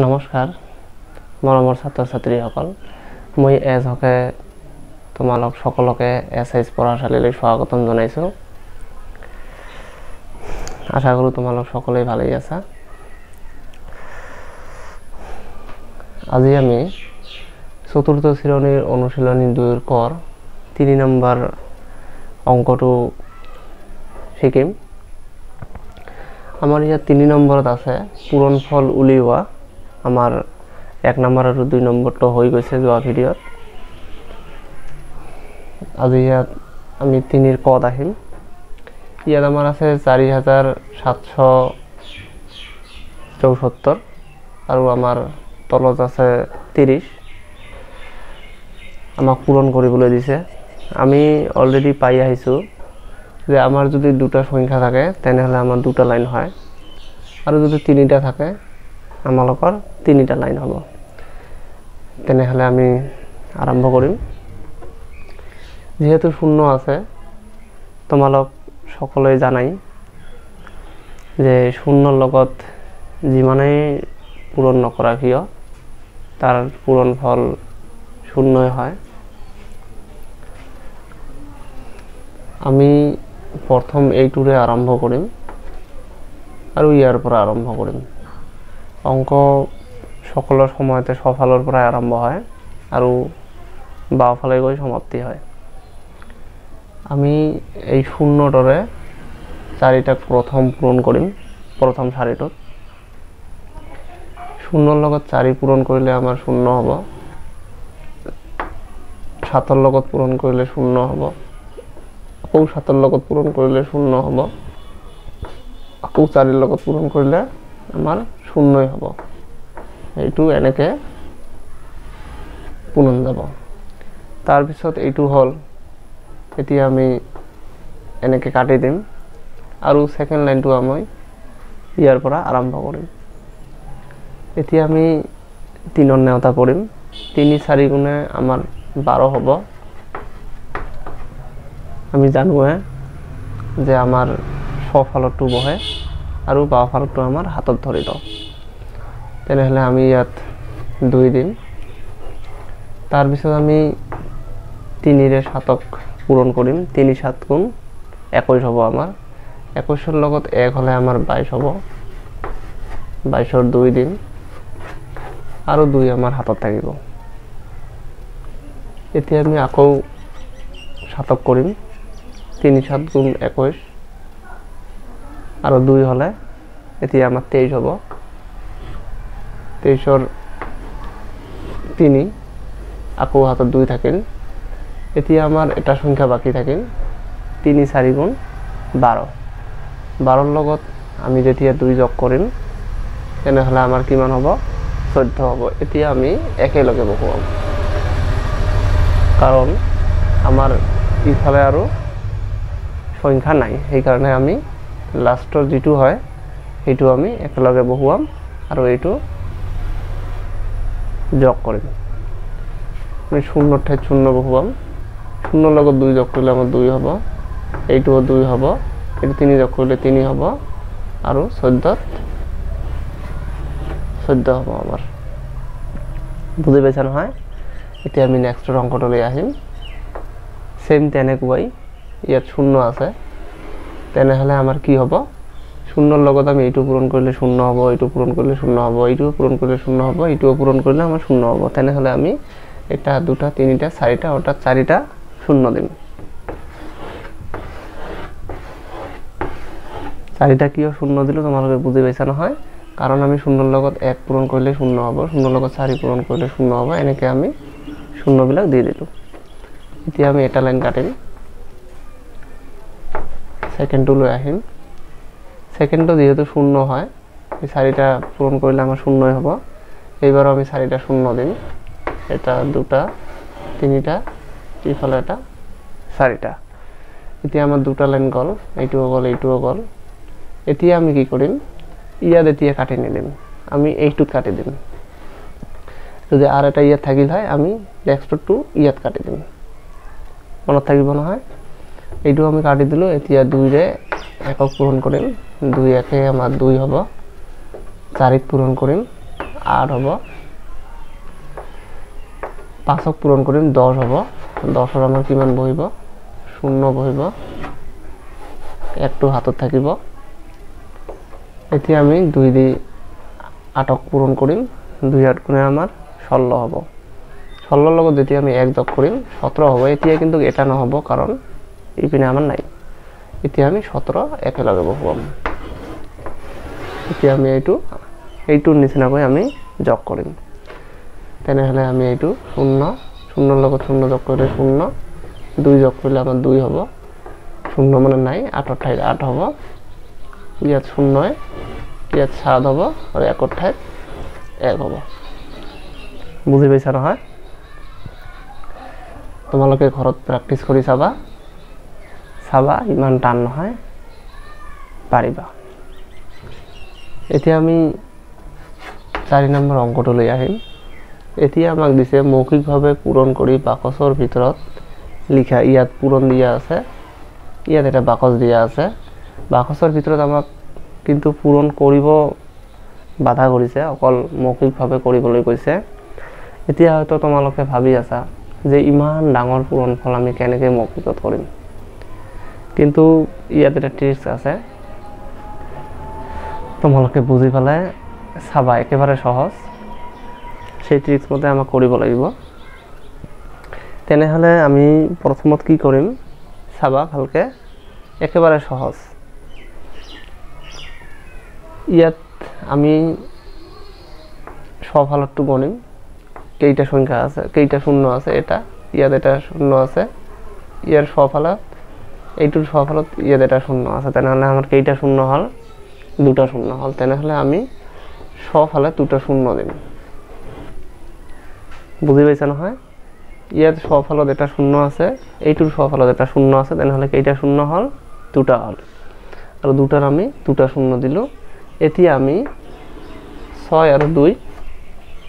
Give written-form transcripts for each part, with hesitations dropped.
নমস্কাৰ মৰমৰ ছাত্ৰ ছাত্ৰীসকল, মই এজ হকে তোমালোক সকলোকে এছএইচ পঢ়াশালীলৈ স্বাগতম জনাইছোঁ। আশা কৰোঁ তোমালোক সকলোৱে ভালেই আছা। আজি আমি চতুৰ্থ শ্ৰেণীৰ অনুশীলনী 2 কৰ 3 নম্বৰ অংকটো শিকিম। আমাৰ ইয়াত 3 নম্বৰত আছে পূৰণফল উলিওৱা। আমাৰ 1 নম্বৰ আৰু 2 নম্বৰটো হৈ গৈছে যোৱা ভিডিঅ'ত। আজি ইয়াত আমি 3ৰ কত আহিম। ইয়াত আমাৰ আছে 4774 আৰু আমাৰ তলত আছে 30। আমাক পূৰণ কৰিবলৈ দিছে। আমি অলৰেডি পাই আহিছোঁ যে আমাৰ যদি দুটা সংখ্যা থাকে তেনেহলে আমাৰ দুটা লাইন হয়, আৰু যদি তিনিটা থাকে আমালোকৰ তিনিটা লাইন হ'ব। তেনেহলে আমি আৰম্ভ কৰিম। যেহেতু শূন্য আছে, তোমালোক সকলোৱে জানাই যে শূন্যৰ লগত যিমানেই পূৰণ নকৰা কিয় তাৰ পূৰণফল শূন্যই হয়। আমি প্ৰথম এইটোৰে আৰম্ভ কৰিম আৰু ইয়াৰ পৰা আৰম্ভ কৰিম। অংক সকলৰ সময়তে সফালৰ পৰা আৰম্ভ হয় আৰু বাওঁফালে গৈ সমাপ্তি হয়। আমি এই শূন্যটোৰে চাৰিটাক প্ৰথম পূৰণ কৰিম। প্ৰথম চাৰিটোত শূন্যৰ লগত 4 পূৰণ কৰিলে আমাৰ শূন্য হ'ব। 7ৰ লগত পূৰণ কৰিলে শূন্য হ'ব। আকৌ 7ৰ লগত পূৰণ কৰিলে শূন্য হ'ব। আকৌ 4ৰ লগত পূৰণ কৰিলে আমাৰ শূন্যই হ'ব। এইটো এনেকে পূৰণ যাব। তাৰপিছত এইটো হ'ল, এতিয়া আমি এনেকে কাটি দিম আৰু সেকেন্ড লাইনটো আমি ইয়াৰ পৰা আৰম্ভ কৰিম। এতিয়া আমি 3ৰ নেওতা পৰিম। 3 4 গুণে আমাৰ 12 হ'ব। আমি জানোৱে যে আমাৰ সোঁফালৰটো বহে আৰু বাওঁফালৰটো আমাৰ হাতত ধৰি লওঁ। তেনেহলে আমি ইয়াত 2 দিম। তাৰপিছত আমি 3ৰে 7ক পূৰণ কৰিম। 3 7 গুণ 21 হ'ব আমাৰ। 21ৰ লগত 1 হ'লে আমাৰ 22 হ'ব। 22ৰ 2 দিম আৰু 2 আমাৰ হাতত থাকিব। এতিয়া আমি আকৌ 7ক কৰিম। 3 7 গুণ 21 আৰু 2 হ'লে এতিয়া আমাৰ 23 হ'ব। 23ৰ 3 আকৌ হাতত 2 থাকিল। এতিয়া আমাৰ এটা সংখ্যা বাকি থাকিল। 3 4 গুণ 12। 12ৰ লগত আমি যেতিয়া 2 যোগ কৰিম তেনেহলে আমাৰ কিমান হ'ব? 14 হ'ব। এতিয়া আমি একেলগে বহুৱাম, কাৰণ আমাৰ ইফালে আৰু সংখ্যা নাই। সেইকাৰণে আমি লাষ্টৰ যিটো হয় সেইটো আমি একেলগে বহুৱাম আৰু এইটো যোগ কৰিম। আমি শূন্যৰ ঠাইত শূন্য বহুৱাম। শূন্যৰ লগত 2 যোগ কৰিলে আমাৰ 2 হ'ব। এইটোও 2 হ'ব। এইটো 3 যোগ কৰিলে 3 হ'ব আৰু 14 হ'ব আমাৰ। বুজি পাইছা নহয়? এতিয়া আমি নেক্সটৰ অংকটোলৈ আহিম। সেম তেনেকুৱাই ইয়াত শূন্য আছে। তেনেহলে আমাৰ কি হ'ব? শূন্যৰ লগত আমি এইটো পূৰণ কৰিলে শূন্য হ'ব, এইটো পূৰণ কৰিলে শূন্য হ'ব, এইটো পূৰণ কৰিলে শূন্য হ'ব, এইটোও পূৰণ কৰিলে আমাৰ শূন্য হ'ব। তেনেহলে আমি 1 2 3 4 অৰ্থাৎ 4টা শূন্য দিম। 4টা কিয় শূন্য দিলো তোমালোকে বুজি পাইছা নহয়? কাৰণ আমি শূন্যৰ লগত 1 পূৰণ কৰিলে শূন্য হ'ব, শূন্যৰ লগত 4 পূৰণ কৰিলে শূন্য হ'ব। এনেকে আমি শূন্যবিলাক দি দিলো। এতিয়া আমি এটা লাইন কাটিম। সেকেন্ডটো লৈ আহিম। সেকেন্ডটো যেহেতু শূন্য হয়, এই 4টা পূৰণ কৰিলে আমাৰ শূন্যই হ'ব। এইবারও আমি 4টা শূন্য দিম। এটা 2টা 3টা ইফালে এটা 4টা। এতিয়া আমার 2টা লাইন গল, এইটোও গল, এইটোও গল। এতিয়া আমি কি কৰিম? ইয়াত এতিয়া কাটি নিদিম, আমি এইটোত কাটি দিম। যদি আর এটা ইয়াত থাকিল হয় আমি নেক্সটটো ইয়াত কাটি দিম। মনত থাকিব নহয়? এইটো আমি কাটি দিলো। এতিয়া 2ৰে 1ক পূৰণ কৰিম। 2 1 আমাৰ 2 হ'ব। 4ক পূৰণ কৰিম 8 হব 5ক পূৰণ কৰিম 10 হব 10ৰ আমাৰ কিমান বহিব 0 বহিব 1টো হাতত থাকিব এতিয়া আমি 2 দি 8ক পূরণ কৰিম 2 8 গুণে আমাৰ 16 হব 16 লগত যেতিয়া আমি 1 যোগ কৰিম 17 হ'ব এতিয়া কিন্তু এটা নহব কাৰণ ইপিনে আমাৰ নাই এতিয়া আমি 17 একেলগে বহুৱাম এতিয়া আমি এইটোৰ নিচিনাকৈ আমি যোগ কৰিম তেনেহলে আমি এইটো 0 0 লগত 0 যোগ কৰিলে 0 2 যোগ কৰিলে আমাৰ 2 হ'ব 0 মানে নাই 8 ঠাইত 8 হ'ব ইয়াত 0 ইয়াত 7 হ'ব আৰু 1 ঠাইত 1 হ'ব বুজি পাইছা নহয় তোমালোকে ঘৰত প্ৰেক্টিস কৰি চাবা ইমান টান নহয় পাৰিবা এতিয়া আমি 4 নম্বৰ অংকটো লৈ আহিম এতিয়া আমাক দিছে মৌখিকভাৱে পূৰণ কৰি বাকচৰ ভিতৰত লিখা ইয়াত পূৰণ দিয়া আছে ইয়াত এটা বাকচ দিয়া আছে বাকচৰ ভিতৰত আমাক কিন্তু পূৰণ কৰিব বাধা কৰিছে অকল মৌখিকভাৱে কৰিবলৈ কৈছে এতিয়া হয়তো তোমালোকে ভাবি আছা যে ইমান ডাঙৰ পূৰণফল আমি কেনেকৈ মৌখিকত কৰিম কিন্তু ইয়াত এটা ট্ৰিক্স আছে তোমালোকে বুজি পালে চাবা একেবাৰে সহজ সেই ট্ৰিক্স মতে আমাক কৰিব লাগিব তেনেহলে আমি প্ৰথমত কি কৰিম চাবা ভালকে একেবাৰে সহজ ইয়াত আমি সফলতটো গণিম কেইটা সংখ্যা আছে কেইটা শূন্য আছে এটা ইয়াত এটা শূন্য আছে ইয়াৰ সফলত এইটোৰ সফলত ইয়াত এটা শূন্য আছে তেনেহলে আমাৰ কেইটা শূন্য হল দুটা শূন্য হল তেনেহলে আমি সফলে দুটা শূন্য দিম বুজি পাইছা নহয় ইয়াত সফলত এটা শূন্য আছে এইটোৰ সফলত এটা শূন্য আছে তেনেহলে কেইটা শূন্য হল দুটা হল আৰু দুটাৰ আমি দুটা শূন্য দিলো এতিয়া আমি 6 আৰু 2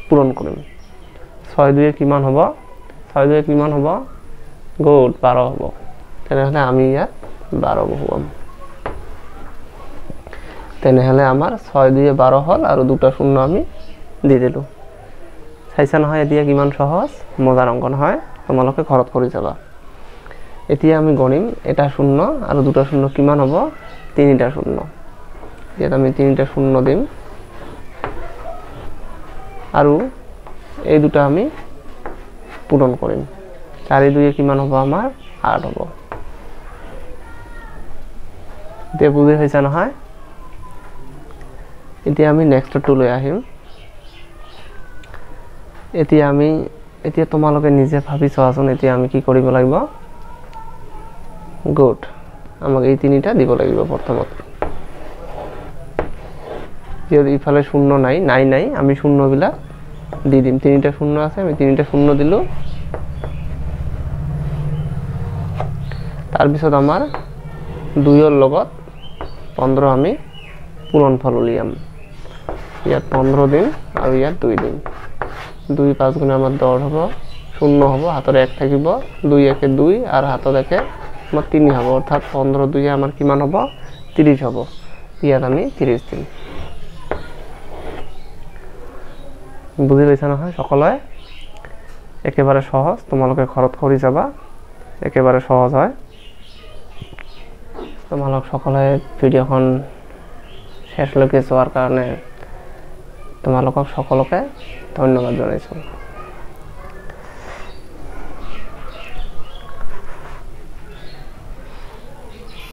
পূৰণ কৰিম 6 2 কিমান হ'ব 6 2 কিমান হ'ব গুড 12 হ'ব তেনেহলে আমি ইয়াত 12 বহুৱাম তেনেহলে আমাৰ 6 2 12 হল আৰু দুটা শূন্য আমি দি দিলো চাইছা নহয় এতিয়া কিমান সহজ মজাৰ অংক নহয় তোমালোকে ঘৰত কৰি যাবা এতিয়া আমি গণিম এটা শূন্য আৰু দুটা শূন্য কিমান হ'ব তিনিটা শূন্য ইয়াত আমি তিনিটা শূন্য দিম আৰু এই দুটা আমি পূৰণ কৰিম 4 2 কিমান হ'ব আমাৰ 8 হ'ব এতিয়া বুজি হৈছে নহয় এতিয়া আমি নেক্সটটো লৈ আহিম এতিয়া তোমালোকে নিজে ভাবি চোৱাচোন এতিয়া আমি কি কৰিব লাগিব গুড আমাক এই তিনিটা দিব লাগিব প্ৰথমত যদি ইফালে শূন্য নাই আমি শূন্য বিলাক দি দিম তিনিটা শূন্য আছে আমি তিনিটা শূন্য দিলো তাৰ পিছত আমাৰ 2 ৰ লগত 15 আমি পূৰণফল উলিয়াম ইয়াত 15 দিন আৰু ইয়াত 2 দিন 2 5 গুণে আমাৰ 10 হ'ব 0 হ'ব হাতৰ 1 থাকিব 2 1 2 আৰু হাতত 1 আমাৰ 3 হ'ব অৰ্থাৎ 15 2 আমাৰ কিমান হ'ব 30 হ'ব ইয়াত আমি 30 দিম বুজি পাইছা নহয় সকলোৱে একেবাৰে সহজ তোমালোকে ঘৰত কৰি যাবা একেবাৰে সহজ হয় তোমালোক সকলোৱে ভিডিওখন শেষলৈকে চোৱাৰ কাৰণে তোমালোকক সকলোকে ধন্যবাদ জনাইছো